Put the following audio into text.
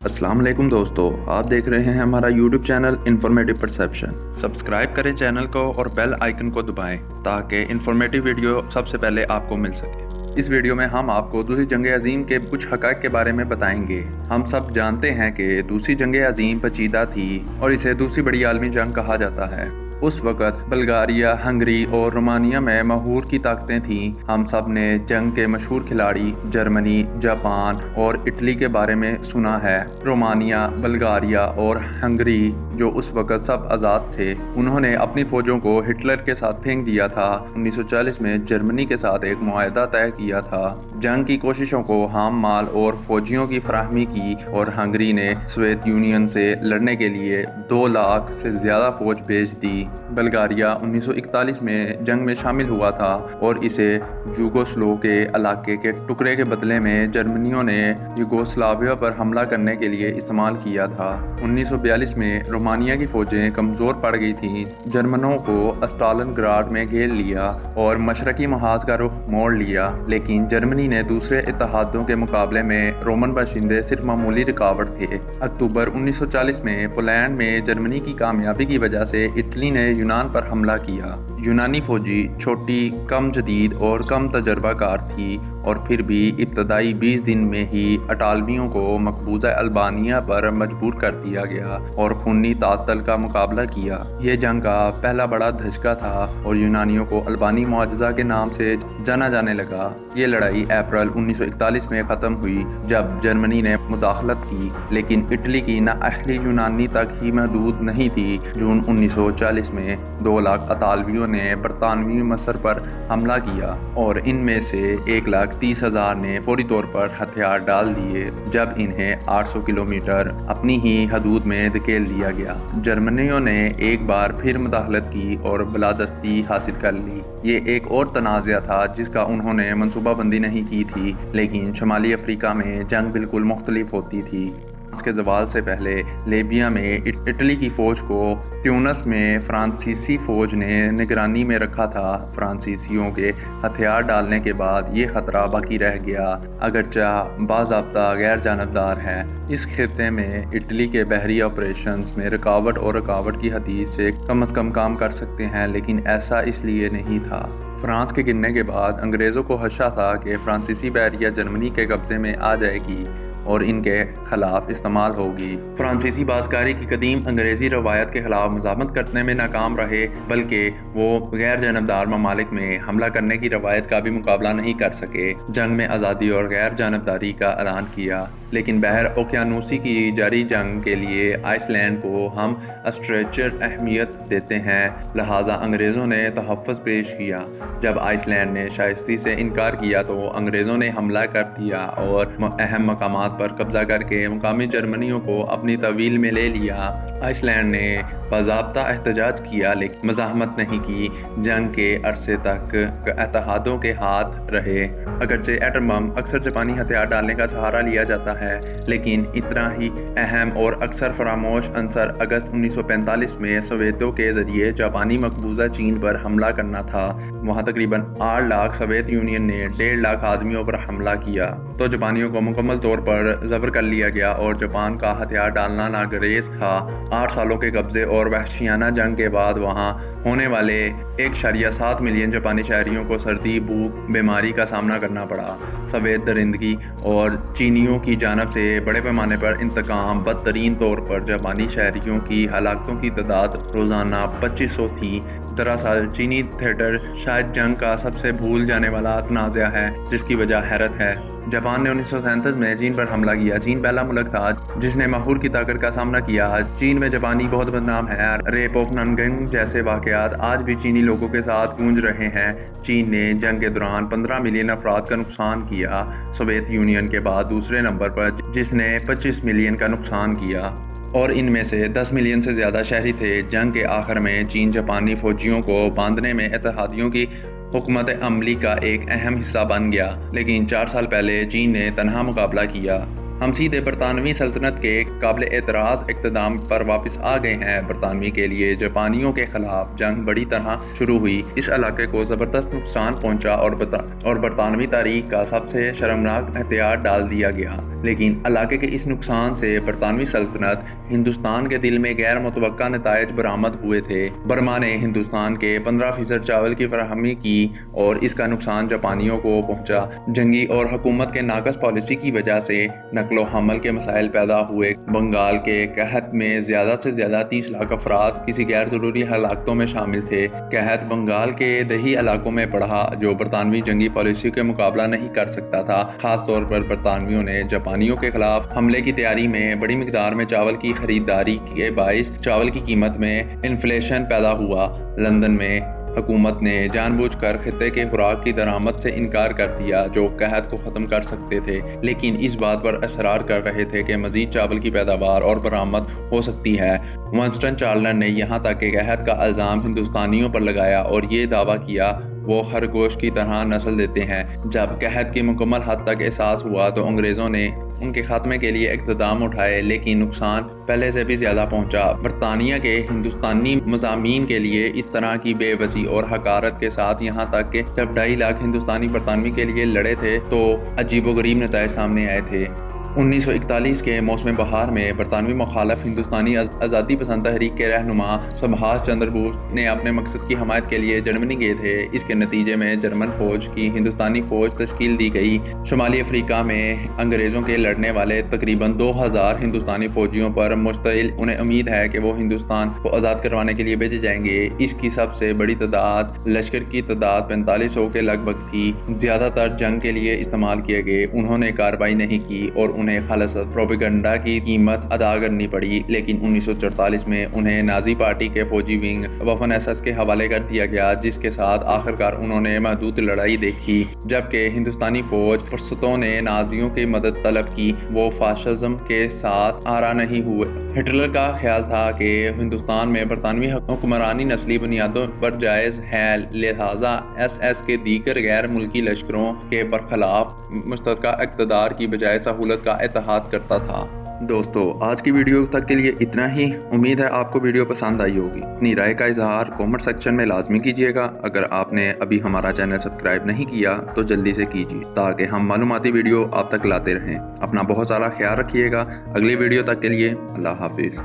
अस्सलाम वालेकुम दोस्तों, आप देख रहे हैं हमारा YouTube channel informative perception. Subscribe करें चैनल को और बेल आइकन को दबाएं ताकि इन्फॉर्मेटिव वीडियो सबसे पहले आपको मिल सके। इस वीडियो में हम आपको दूसरी जंग अज़ीम के कुछ हक़ाइक़ के बारे में बताएंगे। हम सब जानते हैं कि दूसरी जंग अज़ीम पेचीदा थी और इसे दूसरी बड़ी आलमी जंग कहा जाता है। उस वक़्त बल्गारिया, हंगरी और रोमानिया में महूर की ताकतें थीं। हम सब ने जंग के मशहूर खिलाड़ी जर्मनी, जापान और इटली के बारे में सुना है। रोमानिया, बल्गारिया और हंगरी जो उस वक़्त सब आज़ाद थे, उन्होंने अपनी फ़ौजों को हिटलर के साथ फेंक दिया था। 1940 में जर्मनी के साथ एक मुआहदा तय किया था। जंग की कोशिशों को हाम माल और फ़ौजियों की फराहमी की और हंगरी ने सोवियत यूनियन से लड़ने के लिए 2 लाख से ज़्यादा फ़ौज भेज दी। बल्गारिया 1941 में जंग में शामिल हुआ था और इसे यूगोस्लाव के इलाके के टुकड़े के बदले में जर्मनियों ने यूगोस्लाविया पर हमला करने के लिए इस्तेमाल किया था। 1942 में रोमानिया की फ़ौजें कमज़ोर पड़ गई थीं। जर्मनों को स्टालिनग्राड में घेर लिया और मशरकी महाज का रुख मोड़ लिया, लेकिन जर्मनी ने दूसरे इत्तेहादों के मुकाबले में रोमन बाशिंदे सिर्फ मामूली रुकावट थे। अक्टूबर 1940 में पोलैंड में जर्मनी की कामयाबी की वजह से इटली ने यूनान पर हमला किया। यूनानी फौजी छोटी, कम जदीद और कम तजर्बाकार थी और फिर भी इब्तदाई 20 दिन में ही अटालवियों को मकबूजा अल्बानिया पर मजबूर कर दिया गया और खूनी तातल का मुकाबला किया। यह जंग का पहला बड़ा धचका था और यूनानियों को अल्बानी मुआजिज़ा के नाम से जाना जाने लगा। ये लड़ाई अप्रैल 1941 में ख़त्म हुई जब जर्मनी ने मुदाखलत की, लेकिन इटली की नाअहली यूनानी तक ही महदूद नहीं थी। जून 1940 में 2 लाख अतालवियों ने बरतानवी मसर पर हमला किया और इनमें से 1,30,000 ने फौरी तौर पर हथियार डाल दिए जब इन्हें 800 किलोमीटर अपनी ही हदूद में धकेल दिया गया। जर्मनियों ने एक बार फिर मुदाखलत की और बलादस्ती हासिल कर ली। ये एक और तनाज़ा था जिसका उन्होंने मनसूबाबंदी नहीं की थी, लेकिन शुमाली अफ्रीका में जंग बिल्कुल मुख्तलिफ होती थी। के ज़वाल से पहले लीबिया में इटली की फ़ौज को ट्यूनस में फ्रांसीसी फ़ौज ने निगरानी में रखा था। फ्रांसीसियों के हथियार डालने के बाद ये ख़तरा बाकी रह गया, अगरचा बाज़ाब्ता गैर जानबदार है। इस खित्ते में इटली के बहरी ऑपरेशंस में रुकावट की हदीद से कम काम कर सकते हैं, लेकिन ऐसा इसलिए नहीं था। फ्रांस के गिरने के बाद अंग्रेज़ों को खदशा था कि फ्रांसीसी बहरिया जर्मनी के कब्ज़े में आ जाएगी और इनके खिलाफ इस्तेमाल होगी। फ्रांसीसी बाज़कारी की कदीम अंग्रेज़ी रवायत के खिलाफ मज़ामत करने में नाकाम रहे, बल्कि वो गैर जानबदार ममालिक में हमला करने की रवायत का भी मुकाबला नहीं कर सके। जंग में आज़ादी और गैर जानबदारी का ऐलान किया, लेकिन बहर ओकियानूसी की जारी जंग के लिए आइसलैंड को हम स्ट्रेचर अहमियत देते हैं, लिहाजा अंग्रेज़ों ने तहफ़्फ़ुज़ पेश किया। जब आइसलैंड ने शाइस्ती से इनकार किया तो अंग्रेज़ों ने हमला कर दिया और अहम मकामात पर कब्जा करके मुकामी जर्मनियों को अपनी तवील में ले लिया। आइसलैंड ने बाज़ाब्ता एहतजाज किया, लेकिन मज़ाहमत नहीं की। जंग के अरसे तक इत्तेहादों के हाथ रहे। अगरचे एटम बम अक्सर जापानी हथियार डालने का सहारा लिया जाता है, लेकिन इतना ही अहम और अक्सर फरामोश अंसर अगस्त 1945 में सोवियतों के ज़रिए जापानी मकबूजा चीन पर हमला करना था। वहाँ तकरीबन 8 लाख सोवियत यूनियन ने 1.5 लाख आदमियों पर हमला किया तो जापानियों को मुकम्मल तौर पर ज़बर कर लिया गया और जापान का हथियार डालना नागरेज़ था। 8 सालों के कब्ज़े और वहशियाना जंग के बाद वहाँ होने वाले 1.7 मिलियन जापानी शहरियों को सर्दी, भूख, बीमारी का सामना करना पड़ा। सफ़ेद दरिंदगी और चीनियों की जानब से बड़े पैमाने पर इंतकाम। बदतरीन तौर पर जापानी शहरियों की हलाकतों की तादाद रोज़ाना 2500 थी। दरअसल चीनी थिएटर शायद जंग का सबसे भूल जाने वाला तनाज़ा है, जिसकी वजह हैरत है। जापान ने 1937 में चीन पर हमला किया। चीन पहला मुल्क था जिसने महूर की ताकत का सामना किया। चीन में जापानी बहुत बदनाम है। रेप ऑफ ननगंग जैसे वाक़यात आज भी चीनी लोगों के साथ गूंज रहे हैं। चीन ने जंग के दौरान 15 मिलियन अफराद का नुकसान किया, सोवियत यूनियन के बाद दूसरे नंबर पर, जिसने 25 मिलियन का नुकसान किया और इनमें से 10 मिलियन से ज़्यादा शहरी थे। जंग के आखिर में चीन जापानी फ़ौजियों को बांधने में इत्तेहादियों की हुकूमत अमली का एक अहम हिस्सा बन गया, लेकिन 4 साल पहले चीन ने तनहा मुकाबला किया। ہم سیدھے برطانوی سلطنت کے قابل اعتراض اقتدام پر واپس آ گئے ہیں۔ برطانوی کے لیے جاپانیوں کے خلاف جنگ بڑی طرح شروع ہوئی۔ اس علاقے کو زبردست نقصان پہنچا اور برطانوی تاریخ کا سب سے شرمناک احتیاط ڈال دیا گیا۔ لیکن علاقے کے اس نقصان سے برطانوی سلطنت ہندوستان کے دل میں غیر متوقع نتائج برآمد ہوئے تھے۔ برما نے ہندوستان کے 15% چاول کی فراہمی کی اور اس کا نقصان جاپانیوں کو پہنچا۔ جنگی اور حکومت کے ناقص پالیسی کی وجہ سے نقل و حمل کے مسائل پیدا ہوئے۔ بنگال کے قحط میں زیادہ سے زیادہ 30 لاکھ افراد کسی غیر ضروری ہلاکتوں میں شامل تھے۔ قحط بنگال کے دیہی علاقوں میں پڑا جو برطانوی جنگی پالیسی کے مقابلہ نہیں کر سکتا تھا۔ خاص طور پر برطانویوں نے جاپانیوں کے خلاف حملے کی تیاری میں بڑی مقدار میں چاول کی خریداری کے باعث چاول کی قیمت میں انفلیشن پیدا ہوا۔ لندن میں حکومت نے جان بوجھ کر خطے کے خوراک کی درآمد سے انکار کر دیا جو قحط کو ختم کر سکتے تھے، لیکن اس بات پر اصرار کر رہے تھے کہ مزید چاول کی پیداوار اور برآمد ہو سکتی ہے۔ ونسٹن چرچل نے یہاں تک کہ قحط کا الزام ہندوستانیوں پر لگایا اور یہ دعویٰ کیا وہ خرگوش کی طرح نسل دیتے ہیں۔ جب قحط کی مکمل حد تک احساس ہوا تو انگریزوں نے ان کے خاتمے کے لیے اقدام اٹھائے، لیکن نقصان پہلے سے بھی زیادہ پہنچا۔ برطانیہ کے ہندوستانی مضامین کے لیے اس طرح کی بے بسی اور حقارت کے ساتھ یہاں تک کہ جب 2.5 لاکھ ہندوستانی برطانوی کے لیے لڑے تھے تو عجیب و غریب نتائج سامنے آئے تھے۔ 1941 کے موسم بہار میں برطانوی مخالف ہندوستانی آزادی پسند تحریک کے رہنما سبھاش چندر بوس نے اپنے مقصد کی حمایت کے لیے جرمنی گئے تھے۔ اس کے نتیجے میں جرمن فوج کی ہندوستانی فوج تشکیل دی گئی۔ شمالی افریقہ میں انگریزوں کے لڑنے والے تقریباً 2000 ہندوستانی فوجیوں پر مشتعل انہیں امید ہے کہ وہ ہندوستان کو آزاد کروانے کے لیے بھیجے جائیں گے۔ اس کی سب سے بڑی تعداد لشکر کی تعداد 4500 کے لگ بھگ تھی۔ زیادہ تر جنگ کے لیے استعمال کیے گئے۔ انہوں نے کارروائی نہیں کی اور انہیں خالص پروپیگنڈا کی قیمت ادا کرنی پڑی، لیکن 1944 میں انہیں نازی پارٹی کے فوجی ونگ وفن ایس ایس کے حوالے کر دیا گیا، جس کے ساتھ آخرکار انہوں نے محدود لڑائی دیکھی۔ جبکہ ہندوستانی فوج پرستوں نے نازیوں کی مدد طلب کی، وہ فاشزم کے ساتھ آرا نہیں ہوئے۔ ہٹلر کا خیال تھا کہ ہندوستان میں برطانوی حکمرانی نسلی بنیادوں پر جائز ہے، لہذا ایس ایس کے دیگر غیر ملکی لشکروں کے برخلاف مشترکہ اقتدار کی بجائے سہولت کا اتحاد کرتا تھا۔ دوستو، آج کی ویڈیو تک کے لیے اتنا ہی۔ امید ہے آپ کو ویڈیو پسند آئی ہوگی۔ اپنی رائے کا اظہار کامنٹ سیکشن میں لازمی کیجیے گا۔ اگر آپ نے ابھی ہمارا چینل سبسکرائب نہیں کیا تو جلدی سے کیجیے تاکہ ہم معلوماتی ویڈیو آپ تک لاتے رہیں۔ اپنا بہت سارا خیال رکھیے گا۔ اگلی ویڈیو تک کے لیے اللہ حافظ۔